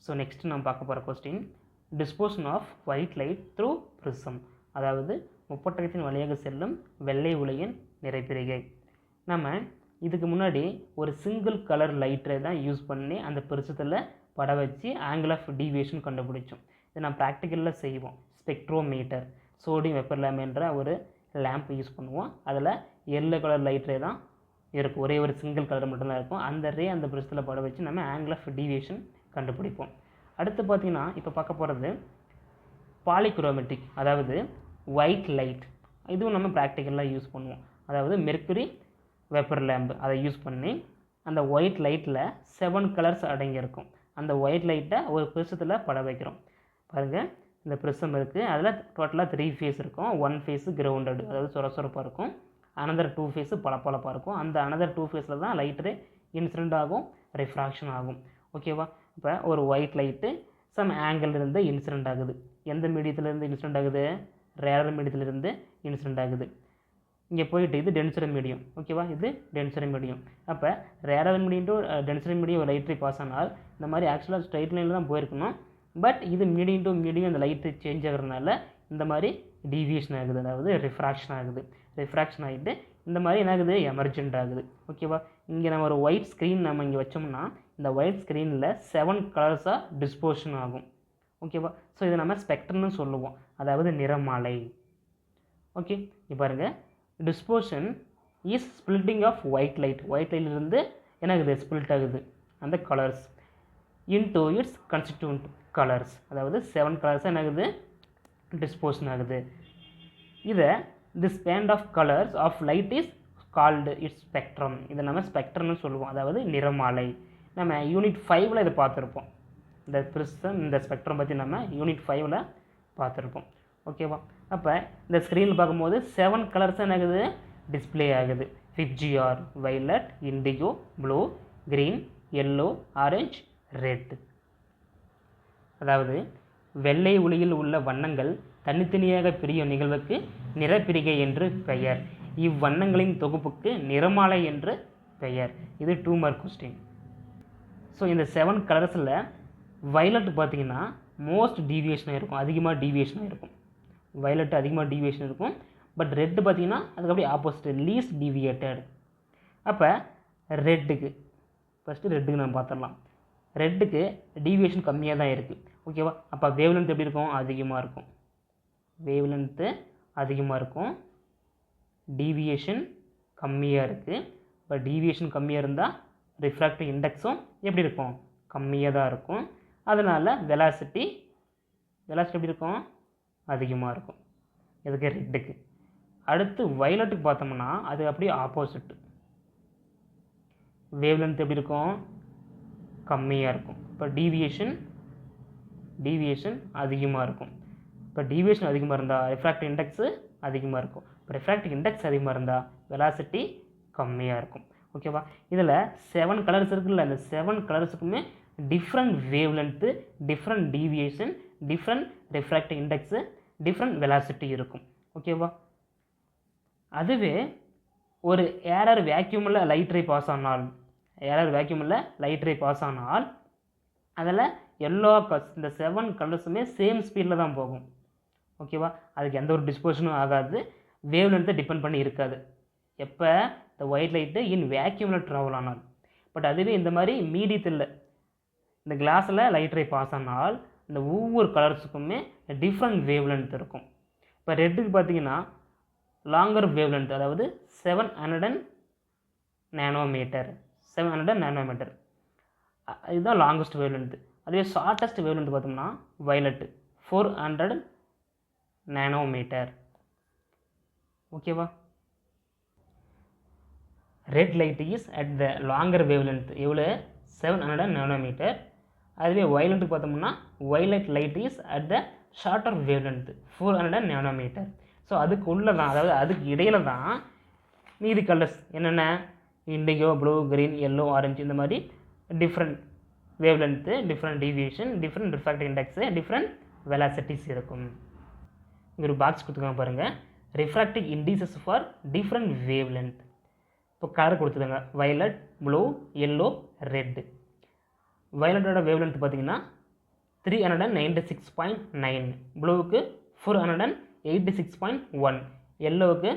So next நம்ம பார்க்க போகிற question dispersion of white light through prism, அதாவது முப்பட்டகத்தின் வழியாக செல்லும் வெள்ளை ஒளியின் நிறைப்பிரிகை. நம்ம இதுக்கு முன்னாடி ஒரு சிங்கிள் கலர் லைட்டரை தான் யூஸ் பண்ணி அந்த ப்ரிசத்தில் பட வச்சு ஆங்கிள் ஆஃப் டீவியேஷன் கண்டுபிடிச்சோம். இதை நான் ப்ராக்டிக்கலில் செய்வோம். ஸ்பெக்ட்ரோமீட்டர், சோடியம் வெப்பர் லேம்ப் என்ற ஒரு லேம்ப் யூஸ் பண்ணுவோம். அதில் எல்லோ கலர் லைட்ரே தான் இருக்கும், ஒரே ஒரு சிங்கிள் கலர் மட்டும்தான் இருக்கும். அந்த ரே அந்த ப்ரிசத்தில் பட வச்சு நம்ம ஆங்கிள் ஆஃப் டீவியேஷன் கண்டுபிடிப்போம். அடுத்து பார்த்திங்கன்னா இப்போ பார்க்க போகிறது பாலிக்ரோமேட்டிக், அதாவது ஒயிட் லைட். இதுவும் நம்ம ப்ராக்டிக்கலாக யூஸ் பண்ணுவோம். அதாவது மெர்க்குரி வெப்பர் லேம்பு அதை யூஸ் பண்ணி அந்த ஒயிட் லைட்டில் 7 கலர்ஸ் அடங்கியிருக்கும். அந்த ஒயிட் லைட்டை ஒரு ப்ரிசத்தில் பட வைக்கிறோம். பாருங்கள், இந்த ப்ரிசம் இருக்குது. அதில் டோட்டலாக 3 ஃபேஸ் இருக்கும். 1 ஃபேஸு கிரவுண்டட், அதாவது சொரசொரப்பாக இருக்கும். அனதர் 2 ஃபேஸு பளபளப்பாக இருக்கும். அந்த அனதர் 2 ஃபேஸில் தான் லைட்டு இன்சிடென்ட் ஆகும், ரிஃப்ராக்ஷன் ஆகும். ஓகேவா? இப்போ ஒரு ஒயிட் லைட்டு சம் ஆங்கிளிலிருந்து இன்சிடென்ட் ஆகுது. எந்த மீடியத்திலேருந்து இன்சிடென்ட் ஆகுது? ரேர் மீடியத்திலிருந்து இன்சிடென்ட் ஆகுது. இங்கே போயிட்டு இது டென்சரி மீடியம். ஓகேவா? இது டென்சரி மீடியம். அப்போ ரேர் மீடியம் டு டென்சரி மீடியம் ஒரு லைட்ரி பாஸ் ஆனால் இந்த மாதிரி ஆக்சுவலாக ஸ்ட்ரைட் லைனில் தான் போயிருக்கணும். பட் இது மீடியம் டு மீடியம் இந்த லைட்டு சேஞ்ச் ஆகிறதுனால இந்த மாதிரி டீவியேஷன் ஆகுது, அதாவது ரிஃப்ராக்ஷன் ஆகுது. ரிஃப்ராக்ஷன் ஆகிட்டு இந்த மாதிரி என்ன ஆகுது? எமர்ஜென்ட் ஆகுது. ஓகேவா? இங்கே நம்ம ஒரு ஒயிட் ஸ்க்ரீன் நம்ம இங்கே வச்சோம்னா இந்த ஒயிட் ஸ்க்ரீனில் 7 கலர்ஸாக டிஸ்போஷன் ஆகும். ஓகேவா? ஸோ இதை நம்ம ஸ்பெக்ட்ரம்னு சொல்லுவோம், அதாவது நிறமாலை. ஓகே, இப்போ பாருங்கள், dispersion is splitting of white light. White லைட்லேருந்து என்ன ஆகுது? ஸ்பிளிட் ஆகுது அந்த colours into its constituent colours, அதாவது 7 கலர்ஸாக என்ன ஆகுது? டிஸ்போஷன் ஆகுது. இதை this band of colours of light is called its spectrum. இதை நம்ம ஸ்பெக்ட்ரம்னு சொல்லுவோம், அதாவது நிறமாலை. நம்ம யூனிட் 5ல் இதை பார்த்துருப்போம். இந்த ப்ரிசம் இந்த ஸ்பெக்ட்ரம் பற்றி நம்ம யூனிட் 5ல் பார்த்துருப்போம். ஓகேவா? அப்போ இந்த ஸ்க்ரீனில் பார்க்கும்போது 7 கலர்ஸ் என்ன ஆகுது? டிஸ்பிளே ஆகுது. FGR, violet, indigo, blue, green, yellow, orange, red. அதாவது வெள்ளை ஒளியில் உள்ள வண்ணங்கள் தனித்தனியாக பிரியும் நிகழ்வுக்கு நிறப்பிரிகை என்று பெயர். இவ்வண்ணங்களின் தொகுப்புக்கு நிறமாலை என்று பெயர். இது 2 மார்க் கொஸ்டின். ஸோ இந்த 7 கலர்ஸில் வைலட் பார்த்திங்கன்னா மோஸ்ட் டீவியேஷனாக இருக்கும், அதிகமாக டீவியேஷனாக இருக்கும். வைலட் அதிகமாக டீவியேஷன் இருக்கும். பட் ரெட்டு பார்த்திங்கன்னா அதுக்கு அப்படியே ஆப்போசிட், லீஸ்ட் டீவியேட்டட். அப்போ ரெட்டுக்கு ஃபஸ்ட்டு ரெட்டுக்கு நம்ம பார்த்துடலாம். ரெட்டுக்கு டீவியேஷன் கம்மியாக தான் இருக்குது. ஓகேவா? அப்போ வேவ்லென்த் எப்படி இருக்கும்? அதிகமாக இருக்கும். வேவ்லென்த்து அதிகமாக இருக்கும், டீவியேஷன் கம்மியாக இருக்குது. இப்போ டீவியேஷன் கம்மியாக இருந்தால் ரிஃப்ராக்டிவ் இண்டெக்ஸும் எப்படி இருக்கும்? கம்மியாக தான் இருக்கும். அதனால் வெலாசிட்டி எப்படி இருக்கும்? அதிகமாக இருக்கும். இதுக்கு ரெட்டுக்கு. அடுத்து வைலட்டுக்கு பார்த்தோம்னா அது அப்படியே ஆப்போசிட். வேவ்லென்த் எப்படி இருக்கும்? கம்மியாக இருக்கும். இப்போ டீவியேஷன் அதிகமாக இருக்கும். இப்போ டீவியேஷன் அதிகமாக இருந்தால் ரிஃப்ராக்டிவ் இண்டெக்ஸு அதிகமாக இருக்கும். இப்போ ரிஃப்ராக்டிவ் இண்டெக்ஸ் அதிகமாக இருந்தால் வெலாசிட்டி கம்மியாக இருக்கும். ஓகேவா? இதில் 7 கலர்ஸ் இருக்குல்ல, இந்த 7 கலர்ஸுக்குமே different wavelength, different deviation, different refractive index, different velocity இருக்கும். ஓகேவா? அதுவே ஒரு ஏரர் வேக்யூமில் லைட்ரே பாஸ் ஆனால் அதில் எல்லா இந்த 7 கலர்ஸுமே சேம் ஸ்பீடில் தான் போகும். ஓகேவா? அதுக்கு எந்த ஒரு டிஸ்போஷனும் ஆகாது, வேவ்லென்த்தை டிபெண்ட் பண்ணி இருக்காது. எப்போ? இந்த ஒயிட் லைட்டு இன் வேக்யூமில் ட்ராவல் ஆனால். பட் அதுவே இந்த மாதிரி மீடியத்தில் இந்த கிளாஸில் லைட்ரே பாஸ் ஆனால் இந்த ஒவ்வொரு கலர்ஸுக்குமே டிஃப்ரெண்ட் வேவ்லென்த் இருக்கும். இப்போ ரெட்டுக்கு பார்த்தீங்கன்னா லாங்கர் வேவ்லென்த், அதாவது 700 நானோமீட்டர். இதுதான் லாங்கஸ்ட் வேவ்லென்த். அதுவே ஷார்ட்டஸ்ட் வேவ்லென்த் பார்த்தோம்னா வைலட்டு 400 நானோமீட்டர். ஓகேவா? Red light is at the longer wavelength எவ்வளோ? 700 நானோமீட்டர். அதுவே வைலட்டுக்கு பார்த்தோம்னா violet light is at the shorter wavelength 400 nanometre. So அதுக்கு உள்ளே தான், அதாவது அதுக்கு இடையில தான் மீதி கலர்ஸ் என்னென்ன? Indigo, blue, green, yellow, orange, இந்த மாதிரி different wavelength, different deviation, different refractive index, different velocities இருக்கும். இங்கே ஒரு பாக்ஸ் கொடுத்துருக்காங்க பாருங்கள், refractive indices for different wavelength. இப்போ கலர் கொடுத்துருங்க, வைலட், ப்ளூ, எல்லோ, ரெட்டு. வயலட்டோட வேவ்லென்த் பார்த்திங்கன்னா 396.9, ப்ளூவுக்கு 486.1, எல்லோவுக்கு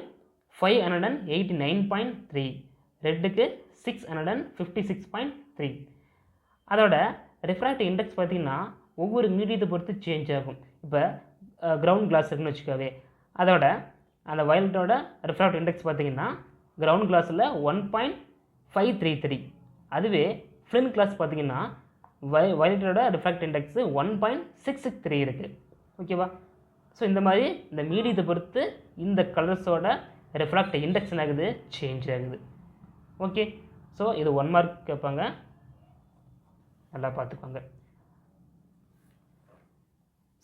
589.3, ரெட்டுக்கு 656.3. அதோட ரிஃப்ராக்டிவ் இண்டெக்ஸ் பார்த்திங்கன்னா ஒவ்வொரு மீடியத்தை பொறுத்து சேஞ்ச் ஆகும். இப்போ கிரவுண்ட் கிளாஸ் இருக்குன்னு வச்சுக்கோவே, அதோட அந்த வயலட்டோட ரிஃப்ராக்டிவ் இண்டெக்ஸ் பார்த்திங்கன்னா கிரவுண்ட் கிளாஸில் 1.533, அதுவே ஃப்ளின் கிளாஸ் பார்த்திங்கன்னா வயலட்டோட ரிஃப்ராக்டிவ் இண்டெக்ஸு 1.663 இருக்குது. ஓகேவா? ஸோ இந்த மாதிரி இந்த மீடியத்தை பொறுத்து இந்த கலர்ஸோட ரிஃப்ராக்டிவ் இண்டெக்ஸ் என்ன ஆகுது, சேஞ்ச் ஆகுது. ஓகே, ஸோ இது 1 மார்க் கேட்பாங்க, நல்லா பார்த்துக்கோங்க.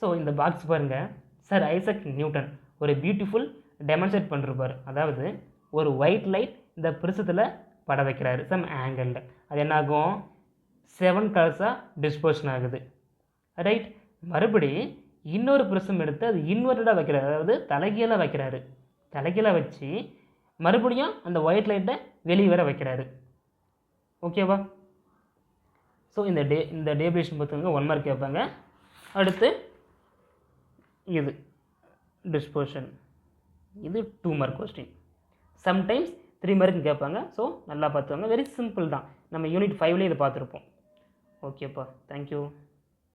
ஸோ இந்த பாக்ஸ் பாருங்கள், சார் ஐசக் நியூட்டன் ஒரு பியூட்டிஃபுல் டெமான்ஸ்ட்ரேட் பண்ணிருப்பார். அதாவது ஒரு ஒயிட் லைட் இந்த பிரிசத்தில் பட வைக்கிறாரு சம் ஆங்கிளில். அது என்னாகும், 7 கலர்ஸாக டிஸ்போஷன் ஆகுது. ரைட், மறுபடி இன்னொரு பிரிசம் எடுத்து அது இன்வெர்ட்டடாக வைக்கிறாரு, அதாவது தலைகீழாக வைக்கிறாரு. தலைகீழாக வச்சு மறுபடியும் அந்த ஒயிட் லைட்டை வெளியே வர வைக்கிறாரு. ஓகேவா? ஸோ இந்த டேபிளேஷன் பார்த்துங்க, 1 மார்க் கேட்பாங்க. அடுத்து இது டிஸ்போஷன், இது 2 மார்க் கொஸ்டின், சம்டைம்ஸ் 3 மார்க் கேட்பாங்க. ஸோ நல்லா பார்த்துவாங்க, வெரி சிம்பிள் தான். நம்ம யூனிட் 5லேயே இதை பார்த்துருப்போம். ஓகேப்பா, தேங்க்யூ.